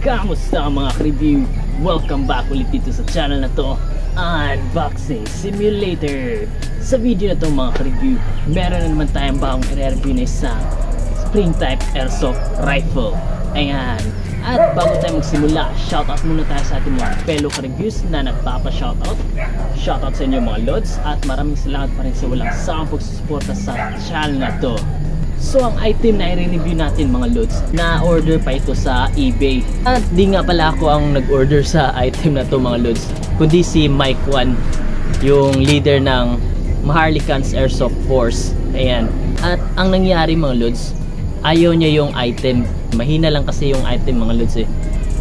Kamusta mga ka-review? Welcome back ulit dito sa channel na to, Unboxing Simulator. Sa video na to mga ka-review, meron na naman tayong bagong i-review na isang spring type airsoft rifle. Ayan. At bago tayo magsimula, shoutout muna tayo sa ating mga fellow ka-reviews na nagpapa-shoutout. Shoutout sa inyo mga lods, at maraming salamat pa rin sa walang sawang pagsusuporta sa channel na to. So ang item na i-review natin mga lods, na-order pa ito sa eBay. At di nga pala ako ang nag-order sa item na to mga lods, kundi si Mike One, yung leader ng Maharlikans Airsoft Force. Ayan. At ang nangyari mga lods, ayaw niya yung item. Mahina lang kasi yung item mga lods eh.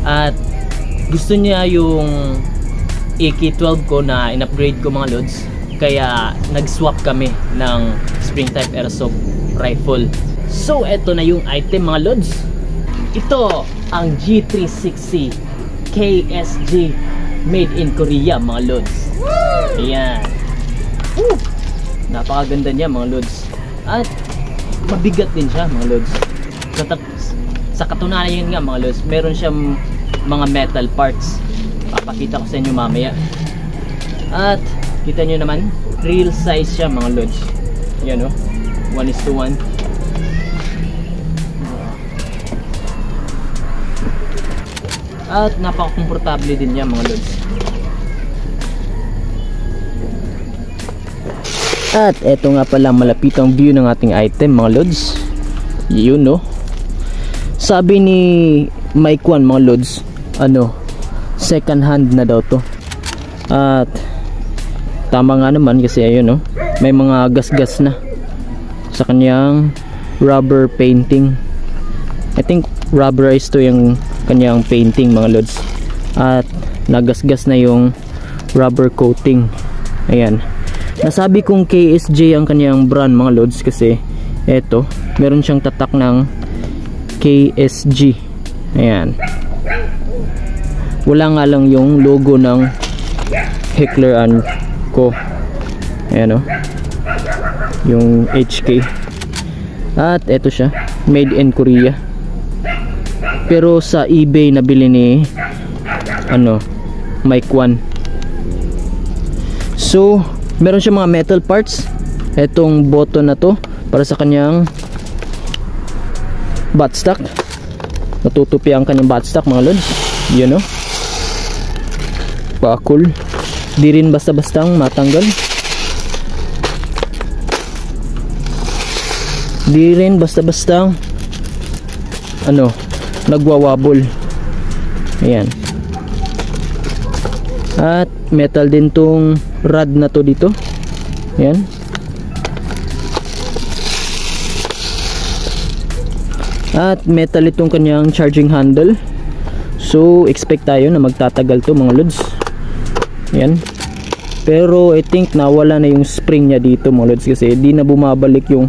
At gusto niya yung AK-12 ko na in-upgrade ko mga lods. Kaya nag-swap kami ng spring type airsoft rifle. So eto na yung item mga lods. Ito ang G360 KSG made in Korea mga lods. Ayan. Napakaganda niya mga lods. At mabigat din siya mga lods. Sa katunayan yun nga mga lods, meron siyang mga metal parts. Papakita ko sa inyo mamaya. At kita nyo naman, real size siya mga lods. Yan o, 1:1. At napaka-komportable din niya mga lods. At eto nga pala malapitang view ng ating item mga lods. Yun no. Sabi ni Mike One mga lods, second hand na daw to. At tama nga naman kasi ayun no, may mga gas-gas na sa kanyang rubber painting. I think rubberized to yung kanyang painting mga lods. At nagasgas na yung rubber coating. Ayan. Nasabi kong KSJ ang kanyang brand mga lods kasi eto, meron siyang tatak ng KSG. Ayan. Wala nga lang yung logo ng Heckler & Co. Ayan o, yung HK. At eto siya, made in Korea. Pero sa eBay nabili ni Mike One. So meron siya mga metal parts. Etong button na to para sa kanyang buttstock. Natutupi ang kanyang buttstock mga lods. Yun o, cool. Di rin basta-bastang matanggal. Di rin basta-bastang nagwawabol. Ayan. At metal din tong rod na to dito. Ayan. At metal itong kanyang charging handle. So expect tayo na magtatagal to mga lods. Ayan. Pero I think nawala na yung spring niya dito mga lods, kasi di na bumabalik yung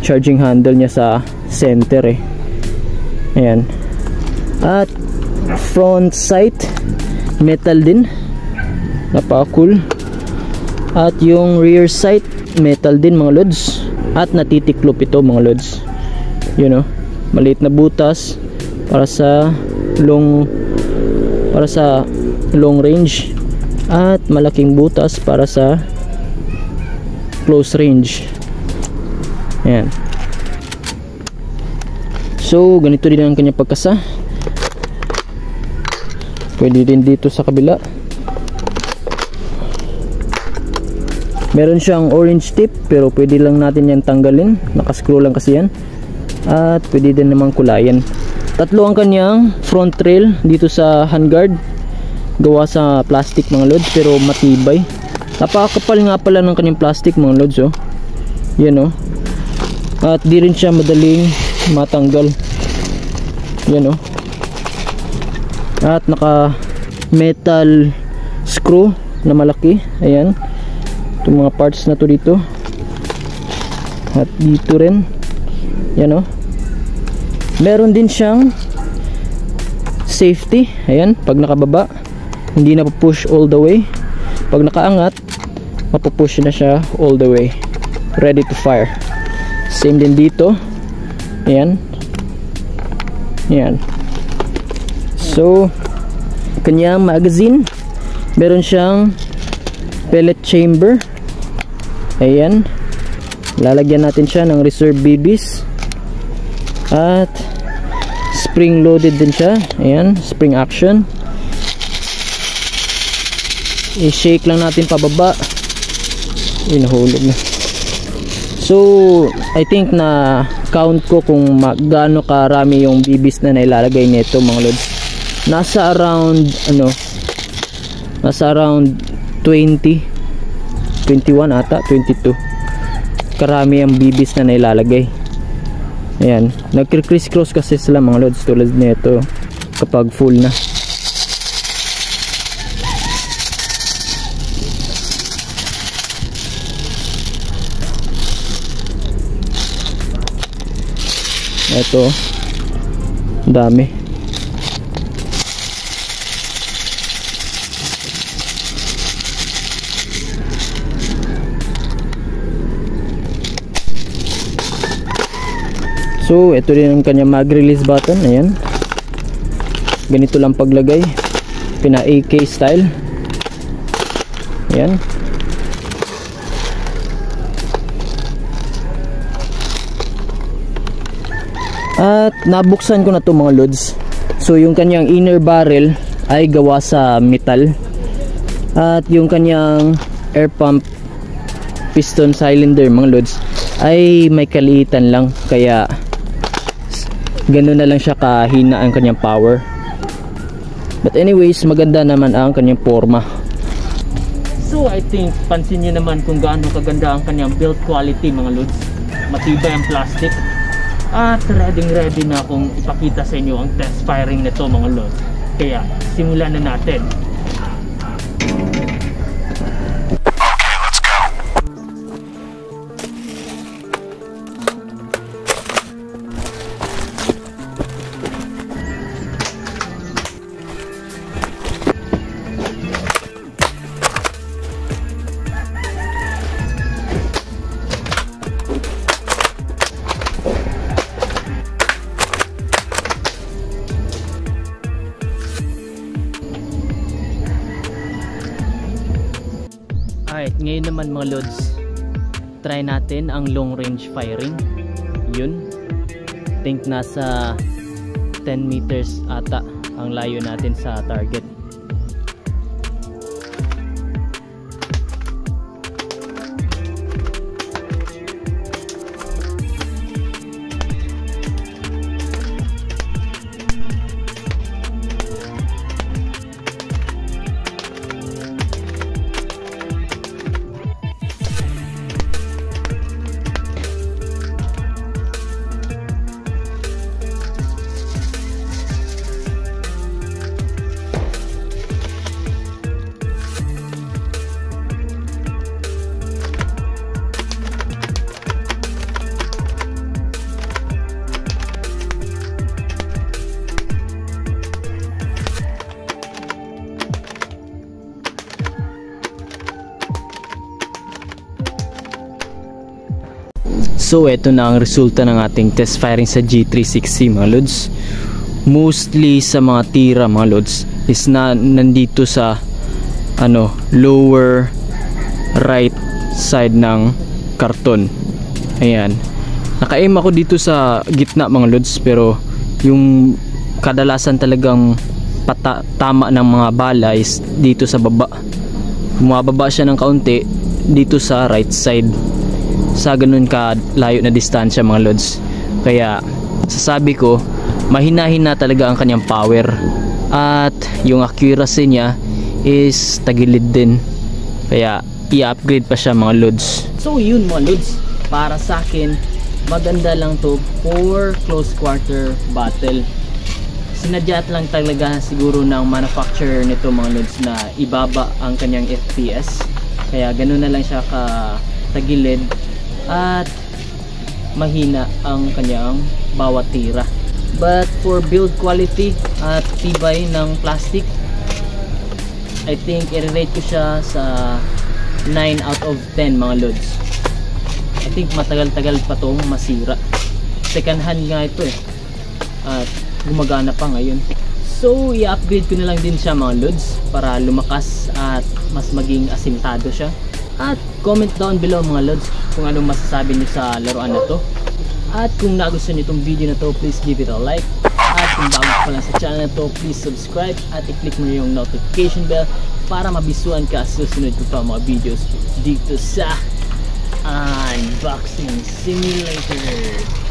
charging handle niya sa center eh. Ayan. At front sight metal din, napaka-cool. At yung rear sight metal din mga lods. At natitiklop ito mga lods. You know, maliit na butas para sa long range, at malaking butas para sa close range. Ayan. So ganito din ang kanya pagkasa. Pwede din dito sa kabila. Meron siyang orange tip pero pwede lang natin yan tanggalin. Nakascrew lang kasi yan. At pwede din namang kulayan. Tatlo ang kanyang front rail dito sa handguard. Gawa sa plastic mga lods pero matibay. Napakakapal nga pala ng kanyang plastic mga lods oh. Yan oh. At di rin siya madaling matanggal. Yan oh. At naka metal screw na malaki. Ayan. Itong mga parts na to dito. At dito rin. Yan oh. Meron din siyang safety. Ayan. Pag nakababa, hindi na push all the way. Pag nakaangat, mapupush na siya all the way. Ready to fire. Same din dito. Ayan. Ayan. So kanyang magazine, meron siyang pellet chamber. Ayan, lalagyan natin siya ng reserve BBs at spring loaded din siya. Ayan, spring action. I-shake lang natin pababa. Nahulog na. So I think na count ko kung gaano karami yung BBs na nailalagay nito mga lods. Nasa around nasa around 20, 21 ata, 22 karami ang BBs na nailalagay. Ayan, nagkri-criss-cross kasi sila mga lods tulad nito kapag full na. Ito, dami. So ito din ang kanya mag-release button. Ayan, ganito lang paglagay, pina AK style. Ayan, at nabuksan ko na to mga lods. So yung kanyang inner barrel ay gawa sa metal, at yung kanyang air pump piston cylinder mga lods ay may kaliitan lang, kaya ganun na lang siya kahina ang kanyang power. But anyways, maganda naman ang kanyang forma. So I think pansin niyo naman kung gaano kaganda ang kanyang build quality mga lods. Matibay ang plastic. At ready na akong ipakita sa inyo ang test firing nito mga lods. Kaya simulan na natin. Okay, let's go. Alright, ngayon naman mga lods, try natin ang long range firing. Yun, think nasa 10 meters ata ang layo natin sa target. So ito na ang resulta ng ating test firing sa G360 mga lods. Mostly sa mga tira mga lods is nandito sa lower right side ng karton. Ayan, naka-aim ako dito sa gitna mga lods, pero yung kadalasan talagang tama ng mga bala is dito sa baba. Bumababa siya ng kaunti dito sa right side sa ganun ka layo na distansya mga lods. Kaya sasabi ko, mahina-hina talaga ang kanyang power, at yung accuracy niya is tagilid din, kaya i-upgrade pa siya mga lods. So yun mga lods, para sa akin maganda lang to for close quarter battle. Sinadya lang talaga siguro ng manufacturer nito mga lods na ibaba ang kanyang FPS, kaya ganun na lang siya tagilid at mahina ang kanyang bawat tira. But for build quality at tibay ng plastic, I think i-rate ko siya sa 9 out of 10 mga lods. I think matagal-tagal pa tong masira. Second hand nga ito at gumagana pa ngayon. So i-upgrade ko na lang din siya mga lods para lumakas at mas maging asintado siya. At comment down below mga lods kung anong masasabi niyo sa laruan na to. At kung nagustuhan niyo itong video na to, please give it a like. At kung bago pa lang sa channel na to, please subscribe at i-click mo yung notification bell para mabisuan ka sa susunod ko pa mga videos dito sa Unboxing Simulator.